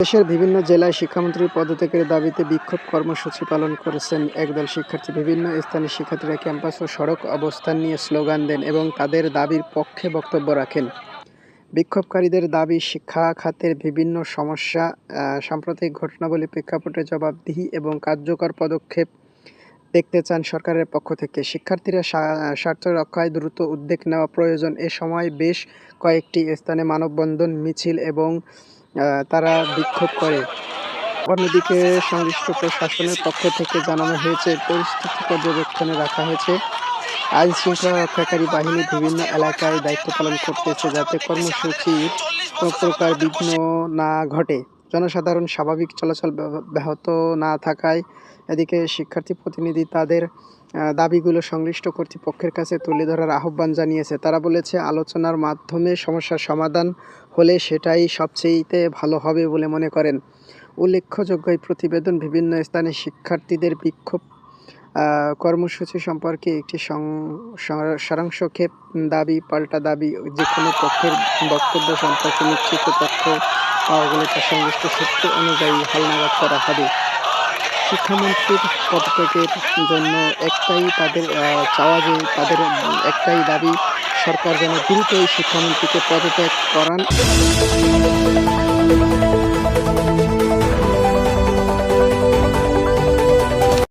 দেশের বিভিন্ন জেলায় শিক্ষামন্ত্রীর পদত্যাগের দাবিতে বিক্ষোভ কর্মসূচি পালন করেছেন একদল শিক্ষার্থী। বিভিন্ন স্থানে শিক্ষার্থীরা ক্যাম্পাস ও সড়ক অবস্থান নিয়ে স্লোগান দেন এবং তাদের দাবির পক্ষে বক্তব্য রাখেন। বিক্ষোভকারীদের দাবি, শিক্ষা খাতের বিভিন্ন সমস্যা, সাম্প্রতিক ঘটনাবলীর প্রেক্ষাপটে জবাবদিহি এবং কার্যকর পদক্ষেপ দেখতে চান সরকারের পক্ষ থেকে। শিক্ষার্থীরা স্বার্থ রক্ষায় দ্রুত উদ্যোগ নেওয়া প্রয়োজন। এ সময় বেশ কয়েকটি স্থানে মানববন্ধন, মিছিল এবং তারা বিক্ষোভ করে। অন্যদিকে সংশ্লিষ্ট প্রশাসনের পক্ষ থেকে জানানো হয়েছে, পরিস্থিতি পর্যবেক্ষণে রাখা হয়েছে। আইন শৃঙ্খলা রক্ষাকারী বাহিনী বিভিন্ন এলাকায় দায়িত্ব পালন করতেছে যাতে কর্মসূচির কোনো প্রকার বিঘ্ন না ঘটে। জনসাধারণ স্বাভাবিক চলাচল ব্যাহত না থাকায় এদিকে শিক্ষার্থী প্রতিনিধি তাদের দাবিগুলো সংশ্লিষ্ট কর্তৃপক্ষের কাছে তুলে ধরার আহ্বান জানিয়েছে। তারা বলেছে, আলোচনার মাধ্যমে সমস্যার সমাধান হলে সেটাই সবচেয়ে ভালো হবে বলে মনে করেন। উল্লেখযোগ্য এই প্রতিবেদন বিভিন্ন স্থানে শিক্ষার্থীদের বিক্ষোভ কর্মসূচি সম্পর্কে একটি সারাংশক্ষেপ। দাবি পাল্টা দাবি, যে কোনো পক্ষের বক্তব্য সম্পর্কে নিশ্চিত তথ্য পাওয়া গেলে তা সংশ্লিষ্ট সূত্র অনুযায়ী হালনাগাদ করা হবে। শিক্ষামন্ত্রীর পদত্যাগের জন্য একটাই তাদের চাওয়া, যে তাদের একটাই দাবি, সরকার যেন দ্রুতই শিক্ষামন্ত্রীকে পদত্যাগ করান।